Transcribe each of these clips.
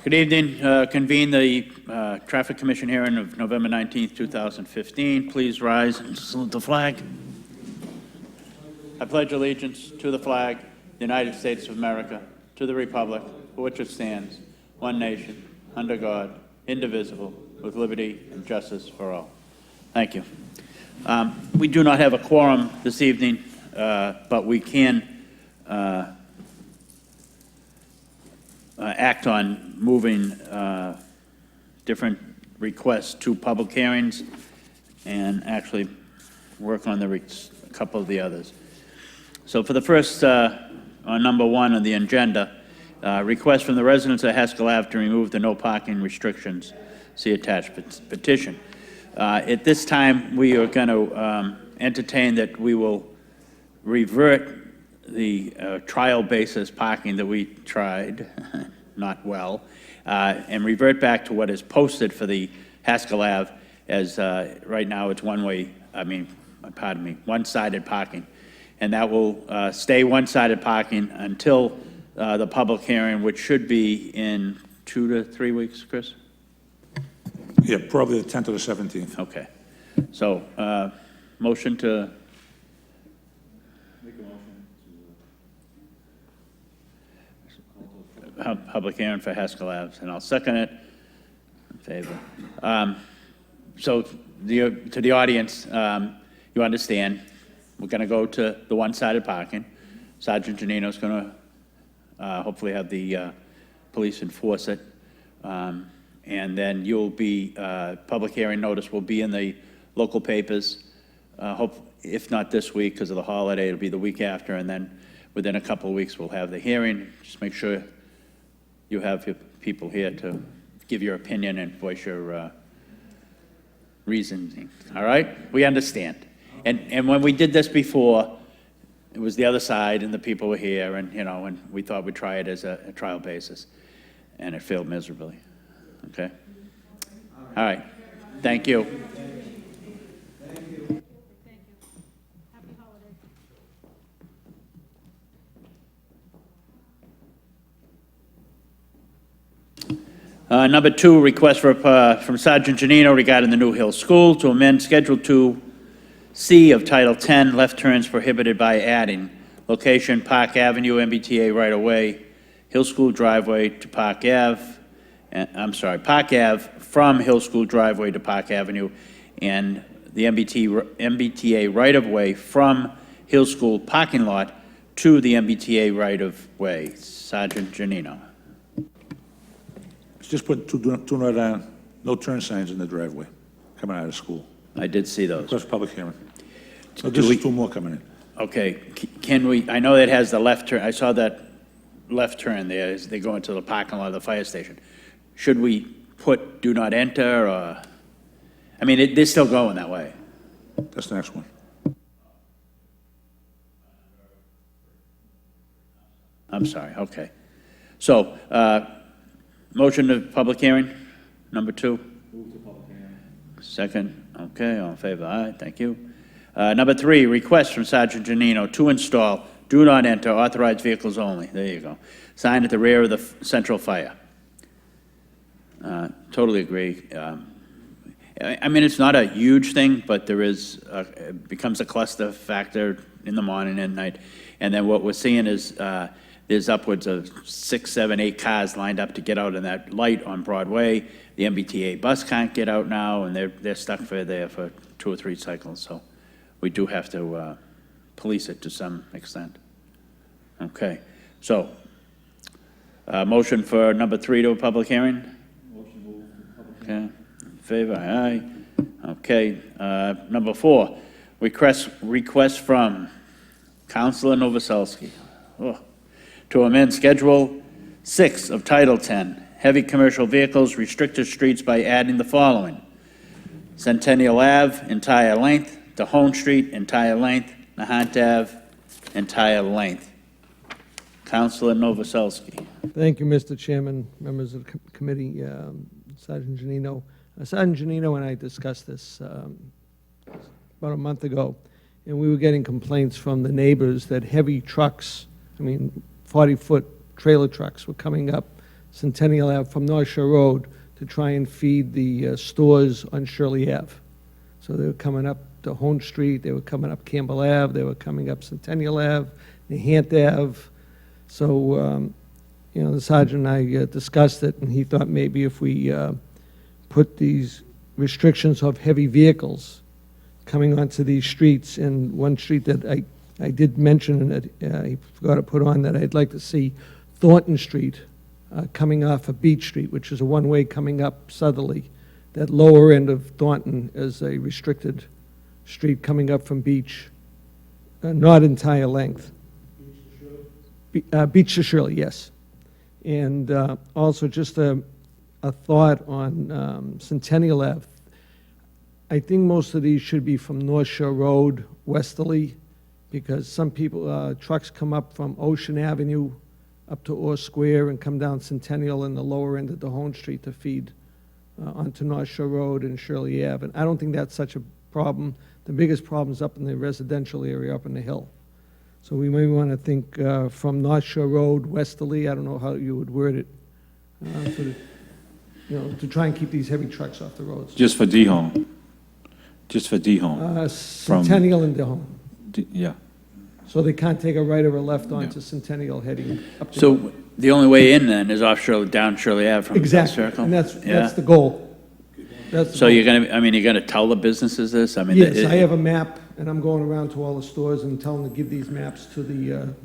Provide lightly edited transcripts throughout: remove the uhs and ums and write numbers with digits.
Good evening. Convene the Traffic Commission hearing of November 19th, 2015. Please rise and salute the flag. I pledge allegiance to the flag, the United States of America, to the republic for which it stands, one nation, under God, indivisible, with liberty and justice for all. Thank you. We do not have a quorum this evening, but we can act on moving different requests to public hearings and actually work on a couple of the others. So for the first, on number 1 on the agenda, request from the residents of Haskell Ave to remove the no parking restrictions. See attached petition. At this time, we are going to entertain that we will revert the trial basis parking that we tried, not well, and revert back to what is posted for the Haskell Ave as right now it's one-sided parking. And that will stay one-sided parking until the public hearing, which should be in 2 to 3 weeks, Chris? Yeah, probably the 10th or the 17th. Okay. So, motion to... Make a motion to... Public hearing for Haskell Ave, and I'll second it. In favor. So, to the audience, you understand, we're going to go to the one-sided parking. Sergeant Janino's going to hopefully have the police enforce it. And then you'll be, public hearing notice will be in the local papers. If not this week because of the holiday, it'll be the week after. And then within a couple of weeks, we'll have the hearing. Just make sure you have your people here to give your opinion and voice your reasoning. All right? We understand. And when we did this before, it was the other side and the people were here and, you know, and we thought we'd try it as a trial basis and it failed miserably. Okay? All right. Thank you. Thank you. Happy holidays. Number 2, request from Sergeant Janino regarding the New Hill School to amend Schedule 2C of Title 10, left turns prohibited by adding location Park Avenue, MBTA right-of-way, Hill School driveway to Park Ave, Park Ave from Hill School driveway to Park Avenue, and the MBTA right-of-way from Hill School parking lot to the MBTA right-of-way. Sergeant Janino. Just put no turn signs in the driveway coming out of school. I did see those. Request public hearing. So this is 2 more coming in. Okay, can we, I know that has the left turn, I saw that left turn there as they go into the parking lot of the fire station. Should we put do not enter, or, I mean, they're still going that way. That's the next one. I'm sorry, okay. So, motion to public hearing, number 2? Move to public hearing. Second, okay, all in favor, aye, thank you. Number 3, request from Sergeant Janino to install do not enter authorized vehicles only, there you go. Sign at the rear of the central fire. Totally agree. I mean, it's not a huge thing, but there is, it becomes a cluster factor in the morning and night. And then what we're seeing is there's upwards of 6, 7, 8 cars lined up to get out in that light on Broadway. The MBTA bus can't get out now, and they're stuck there for 2 or 3 cycles. So we do have to police it to some extent. Okay, so motion for number 3 to a public hearing? Motion move to public Okay, in favor, aye. Okay, number 4, request from Councilor Novoselsky to amend Schedule 6 of Title 10, heavy commercial vehicles, restricted streets by adding the following: Centennial Ave, entire length, Dahone Street, entire length, Nahant Ave, entire length. Councilor Novoselsky. Thank you, Mr. Chairman, members of the committee, Sergeant Janino. Sergeant Janino and I discussed this about a month ago, and we were getting complaints from the neighbors that heavy trucks, 40-foot trailer trucks were coming up Centennial Ave from North Shore Road to try and feed the stores on Shirley Ave. So they were coming up to Hone Street, they were coming up Campbell Ave, they were coming up Centennial Ave, Nahant Ave. So, the sergeant and I discussed it, and he thought maybe if we put these restrictions of heavy vehicles coming onto these streets, and one street that I did mention that he forgot to put on, that I'd like to see Thornton Street coming off of Beach Street, which is a one-way coming up southerly. That lower end of Thornton is a restricted street coming up from Beach, not entire length. Beach to Shirley, yes. And also just a thought on Centennial Ave. I think most of these should be from North Shore Road westerly, because some people, trucks come up from Ocean Avenue up to Orr Square and come down Centennial in the lower end of the Hone Street to feed onto North Shore Road and Shirley Ave. And I don't think that's such a problem. The biggest problem is up in the residential area, up in the hill. So we may want to think from North Shore Road westerly, I don't know how you would word it, to try and keep these heavy trucks off the roads. Just for D-Home. Just for D-Home. Centennial and Dehome. Yeah. So they can't take a right or a left onto Centennial heading up to. So the only way in then is down Shirley Ave from the Exactly, circle? and that's Yeah. the goal. That's the So goal. you're gonna tell the businesses this? I mean, Yes, I have a map, and I'm going around to all the stores and telling them to give these maps to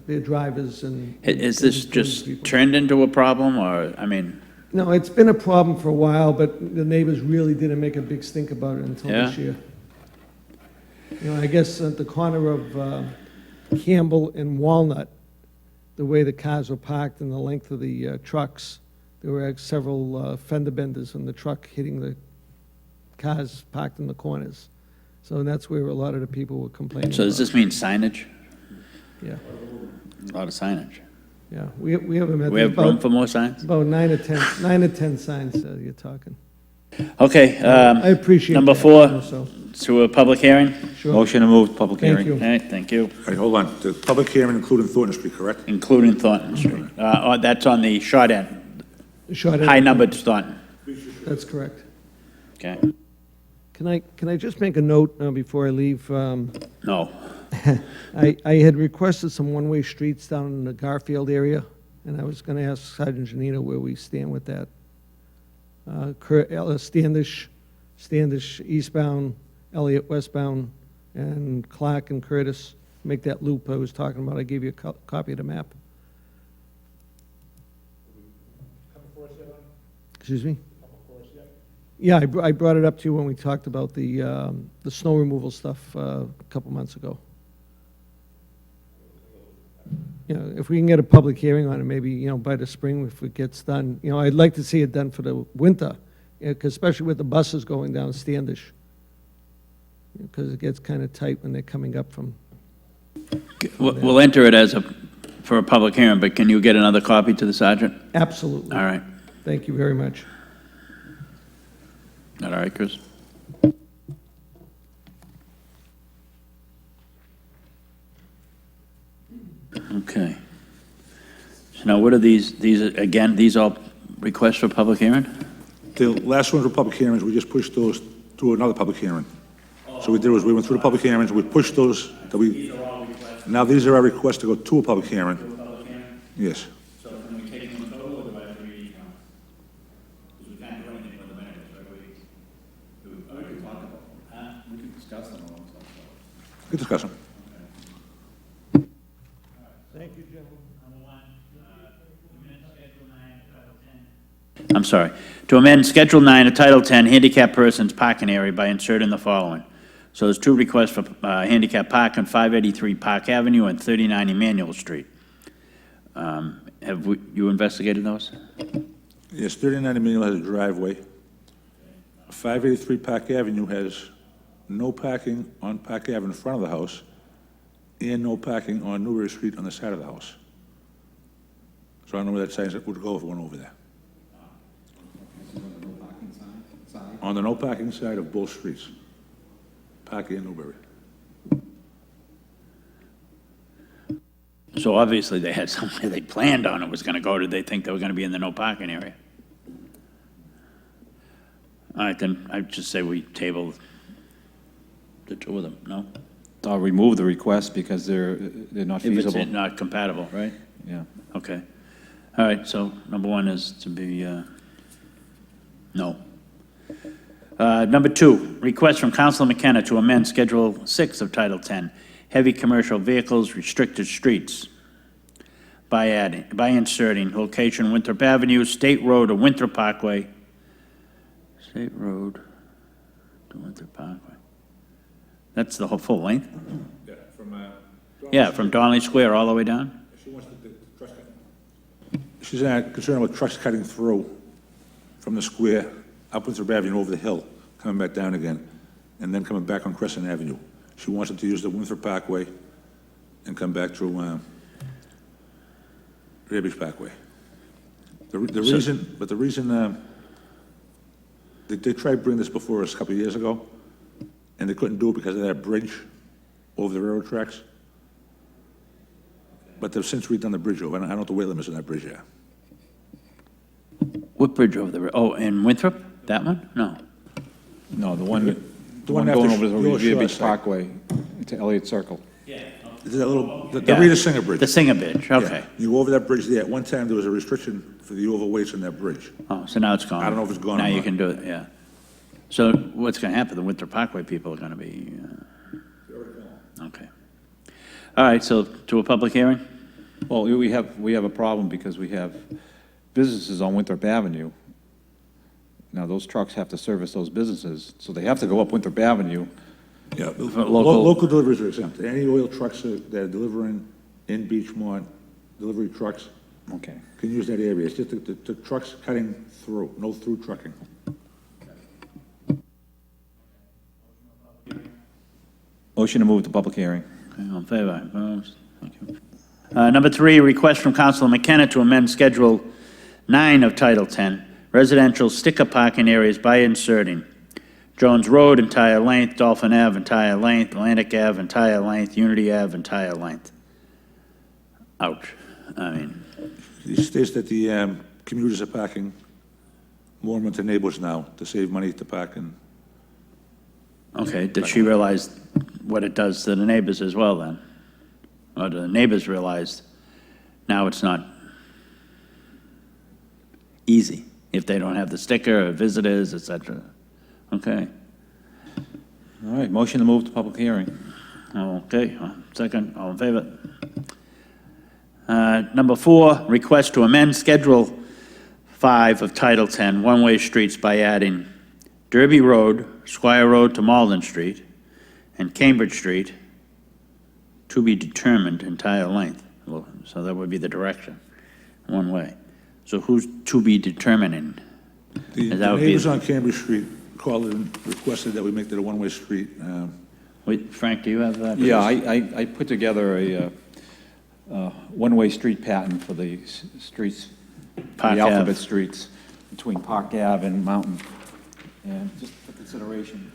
their drivers and. Is this and just people. turned into a problem, or, I mean, No, it's been a problem for a while, but the neighbors really didn't make a big stink about it until this Yeah? year. I guess at the corner of Campbell and Walnut, the way the cars were parked and the length of the trucks, there were several fender benders in the truck hitting the cars parked in the corners. So that's where a lot of the people were complaining so does about. this mean signage? Yeah, A lot of signage. yeah. We have them at We have room about for more signs? 9 or 10 signs you're talking. Okay, I appreciate that. number 4, So, to a public hearing? sure. Motion to move public Thank hearing. you. All right, thank you. All right, hold on. The public hearing including Thornton Street, correct? Including Thornton Street. That's on the short end, Short high end. numbered Thornton. That's correct. Okay? Can I just make a note before I leave? No. I had requested some one-way streets down in the Garfield area, and I was going to ask Sergeant Janino where we stand with that. Standish eastbound, Elliott westbound, and Clark and Curtis, make that loop I was talking about. I gave you a copy of the map. Excuse me? Yeah, I brought it up to you when we talked about the snow removal stuff a couple months ago. If we can get a public hearing on it, maybe, by the spring, if it gets done. I'd like to see it done for the winter, 'cause especially with the buses going down Standish. Because it gets kind of tight when they're coming up from. We'll enter it for a public hearing, but can you get another copy to the sergeant? Absolutely. All right. Thank you very much. All right, Chris? Okay. So now what are these, again, these all requests for public hearing? The last ones were public hearings, we just pushed those to another public hearing. So we did was, we went through the public hearings, we pushed those, now these are our requests to go to a public hearing. Yes. So can we take them in total, or do I have to read, because we can't do anything with the minutes, right? We can talk about, We can discuss them all. Good discussion. Thank you, gentlemen. I'm sorry. To amend Schedule 9 of Title 10 Handicap Persons Parking Area by inserting the following. So there's 2 requests for handicap park on 583 Park Avenue and 39 Emmanuel Street. Have you investigated those? Yes, 39 Emmanuel has a driveway. 583 Park Avenue has no parking on Park Avenue in front of the house and no parking on Newbury Street on the side of the house. So I don't know where that sign would go if it went over there. On the no parking side of both streets, Park and Newbury. So obviously they had somewhere they planned on it was gonna go. Did they think they were gonna be in the no parking area? All right, then I'd just say we table the two of them, no? I'll remove the request because they're not If feasible. it's not compatible, right? Yeah. Okay. All right, so number one is to be, no. Number two, request from Councilor McKenna to amend Schedule 6 of Title 10, Heavy Commercial Vehicles Restricted Streets, by inserting location Winthrop Avenue, State Road to Winthrop Parkway. State Road to Winthrop Parkway. That's the whole full length? Yeah, from, Yeah, from Donnelly Square all the way down? She wants the trucks cutting. She's concerned with trucks cutting through from the square, up Winthrop Avenue over the hill, coming back down again, and then coming back on Crescent Avenue. She wants them to use the Winthrop Parkway and come back through Revere Beach Parkway. The reason they tried bringing this before us a couple of years ago, and they couldn't do it because of that bridge over the railroad tracks. But they've since redone the bridge over. I don't know what the weight limit is on that bridge yet. What bridge over the, oh, in Winthrop? That one? No. No, the one one going after over the North Revere Shore Beach side. Parkway to Elliott Circle. Is that little, the Yeah. Rita Singer Bridge? The Singer Bridge, okay. Yeah. You go over that bridge there. At one time, there was a restriction for the overweights on that bridge. Oh, so now it's gone. I don't know if it's gone or Now you not. can do it, yeah. So what's gonna happen? The Winthrop Parkway people are gonna be, okay. All right, so to a public hearing? Well, we have a problem because we have businesses on Winthrop Avenue. Now, those trucks have to service those businesses, so they have to go up Winthrop Avenue. Yeah, local- local deliveries are exempt. Any oil trucks that are delivering in Beachmont, delivery trucks Okay. can use that area. It's just the trucks cutting through, no through trucking. Motion to move to public hearing. Okay, all in favor? Opposed? Thank you. Number three, request from Councilor McKenna to amend Schedule 9 of Title 10, residential sticker parking areas by inserting Jones Road, entire length, Dolphin Ave, entire length, Atlantic Ave, entire length, Unity Ave, entire length. Ouch. I mean, It states that the commuters are parking more than the neighbors now to save money to park and okay, did she realize what it does to the neighbors as well then? Or do the neighbors realize now it's not easy if they don't have the sticker or visitors, et cetera? Okay, All right, motion to move to public hearing. okay, second, all in favor? Number four, request to amend Schedule 5 of Title 10, one-way streets by adding Derby Road, Squire Road to Malden Street, and Cambridge Street to be determined entire length. Well, so that would be the direction, one way. So who's to be determining? the And that would be- neighbors on Cambridge Street called and requested that we make that a one-way street. Wait, Frank, do you have that? Yeah, I put together a one-way street pattern for the streets, Park the alphabet Ave. streets between Park Ave and Mountain. And just for consideration,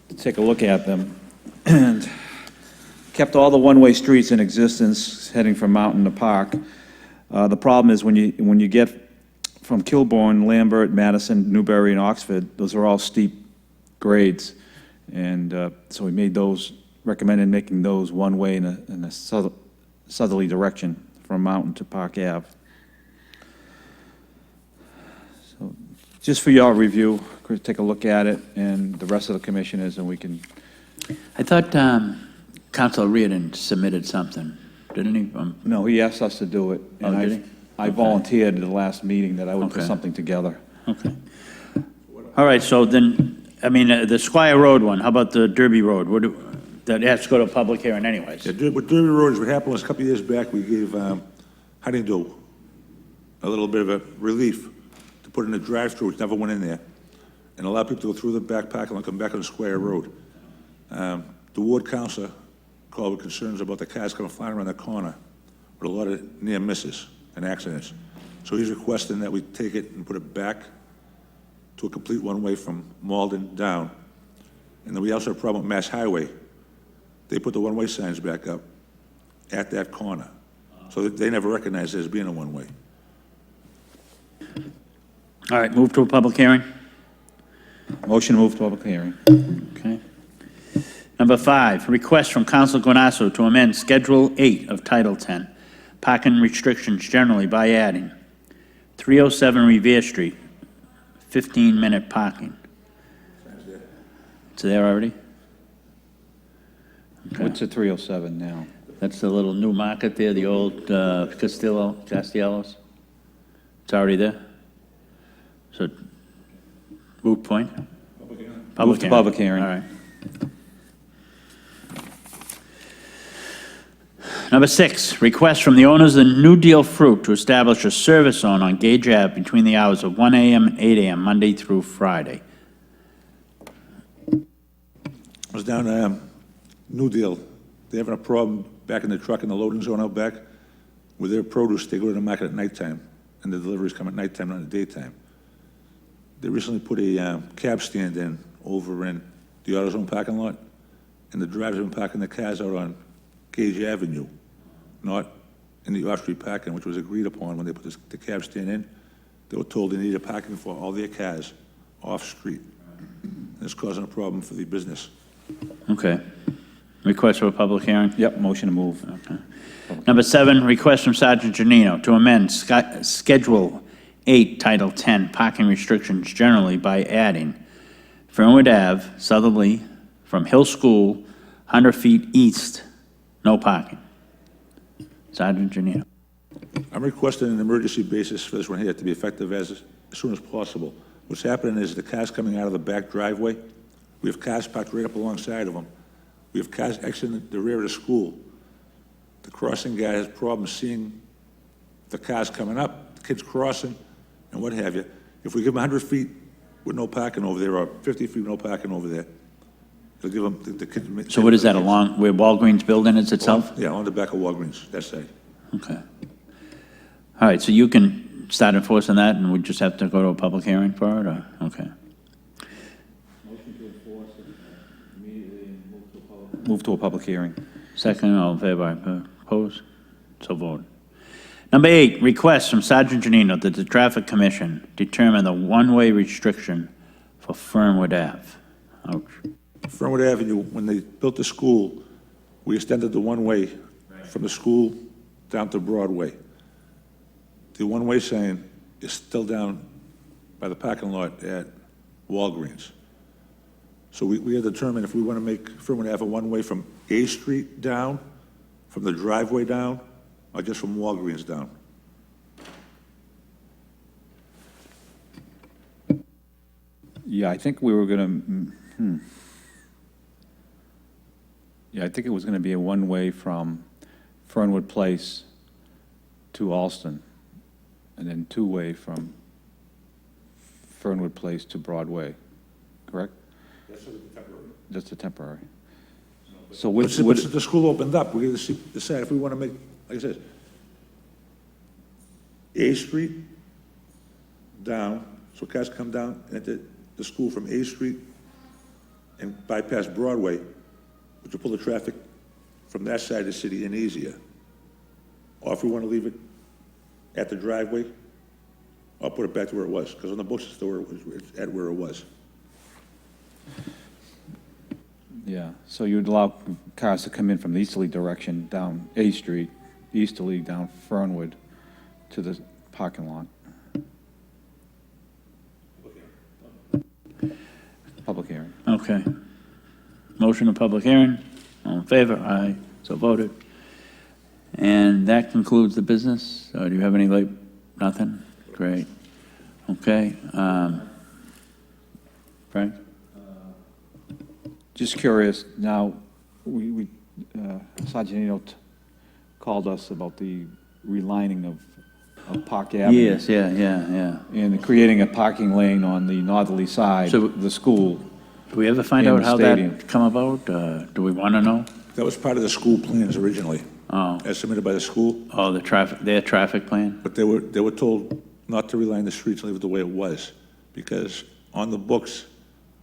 to take a look at them. And kept all the one-way streets in existence heading from Mountain to Park. The problem is when you get from Kilbourne, Lambert, Madison, Newbury, and Oxford, those are all steep grades. And so we made those, recommended making those one-way in a southerly direction from Mountain to Park Ave. So just for your review, take a look at it, and the rest of the commissioners, and we can, I thought Council Reardon submitted something, didn't he? no, he asked us to do it. Oh, And did he? I volunteered at the last meeting that I would put Okay. something together. Okay. All right, so then, I mean, the Squire Road one, how about the Derby Road? That has to go to a public hearing anyways. Yeah, with Derby Road, is what happened was a couple of years back, we gave Huntingdon a little bit of a relief to put in a drive-through, which never went in there, and allow people to go through the back parking lot and come back on the Square Road. The ward council called with concerns about the cars coming flying around the corner with a lot of near misses and accidents. So he's requesting that we take it and put it back to a complete one-way from Malden down. And then we also have a problem with Mass Highway. They put the one-way signs back up, at that corner. So they never recognized it as being a one-way. All right, move to a public hearing. Motion to move to public hearing. Okay. Number 5, request from Council Guanasso to amend Schedule 8 of Title 10, parking restrictions generally by adding 307 Revere Street, 15-minute parking. It's there already? What's the 307 now? That's the little new market there, the old Castellanos. It's already there? So, moot point? Move to public hearing. All right. Number 6, request from the owners of New Deal Fruit to establish a service zone on Gage Ave between the hours of 1 a.m. and 8 a.m., Monday through Friday. I was down New Deal. They're having a problem backing the truck in the loading zone out back. With their produce, they go to the market at nighttime, and the deliveries come at nighttime, not at daytime. They recently put a cab stand in over in the AutoZone parking lot, and the drivers have been parking their cars out on Gage Avenue, not in the off-street parking, which was agreed upon when they put the cab stand in. They were told they needed parking for all their cars off-street. And it's causing a problem for the business. Okay. Request for a public hearing? Yep, motion to move. Okay. Number 7, request from Sergeant Janino to amend Schedule 8, Title 10, parking restrictions generally by adding Fernwood Ave, southerly, from Hill School, 100 feet east, no parking. Sergeant Janino. I'm requesting an emergency basis for this one here to be effective as soon as possible. What's happening is the cars coming out of the back driveway, we have cars parked right up alongside of them. We have cars exiting the rear of the school. The crossing guy has problems seeing the cars coming up, the kids crossing, and what have you. If we give them 100 feet with no parking over there, or 50 feet with no parking over there, they'll give them the kids. So what is that, along where Walgreens building is itself? Yeah, on the back of Walgreens, that's it. Okay. All right, so you can start enforcing that, and we just have to go to a public hearing for it, or, okay. Motion to enforce it immediately and move to a public hearing. Second, all in favor, opposed? So voted. Number 8, request from Sergeant Janino that the Traffic Commission determine the one-way restriction for Fernwood Ave. Ouch. Fernwood Avenue, when they built the school, we extended the one-way from the school down to Broadway. The one-way sign is still down by the parking lot at Walgreens. So we had to determine if we want to make Fernwood Ave a one-way from A Street down, from the driveway down, or just from Walgreens down. Yeah, I think we were going to, Yeah, I think it was going to be a one-way from Fernwood Place to Alston, and then two-way from Fernwood Place to Broadway, correct? That's a temporary. So But which, since the school opened up, we got to decide if we want to make, like I said, A Street down, so cars come down into the school from A Street and bypass Broadway, which will pull the traffic from that side of the city in easier. Or if we want to leave it at the driveway, or put it back to where it was, because on the books it's still where it was, it's at where it was. yeah, so you'd allow cars to come in from the easterly direction down A Street, easterly down Fernwood to the parking lot. Public hearing. Okay. Motion to public hearing. All in favor? Aye. So voted. And that concludes the business. Do you have any late? Nothing? Great. Okay. Frank? Just curious, now, Sergeant Eno called us about the relining of Park Avenue. Yes, yeah. And creating a parking lane on the northerly side So- of the school. Do we ever find In out the how stadium. that come about? Do we want to know? That was part of the school plans originally, Oh, as submitted by the school, their traffic plan? but they were told not to reline the streets and leave it the way it was, because on the books,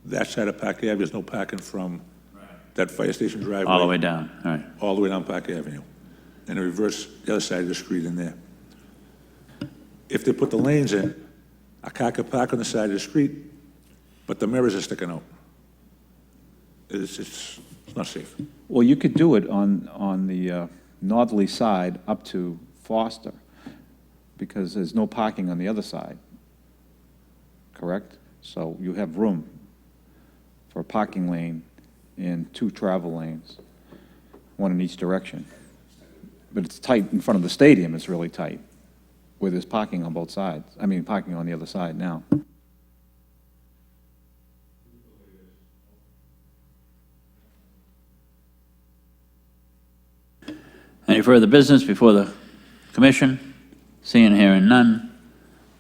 that side of Park Avenue, there's no parking from that fire station driveway. All the way down, all right. All the way down Park Avenue. and a reverse the other side of the street in there. If they put the lanes in, a car could park on the side of the street, but the mirrors are sticking out. It's not safe. Well, you could do it on the northerly side up to Foster, because there's no parking on the other side, correct? So you have room for a parking lane and 2 travel lanes, 1 in each direction. But it's tight in front of the stadium, it's really tight, where there's parking on both sides, parking on the other side now. Any further business before the commission? Seeing and hearing none.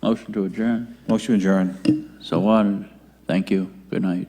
Motion to adjourn. Motion adjourned. So ordered. Thank you. Good night.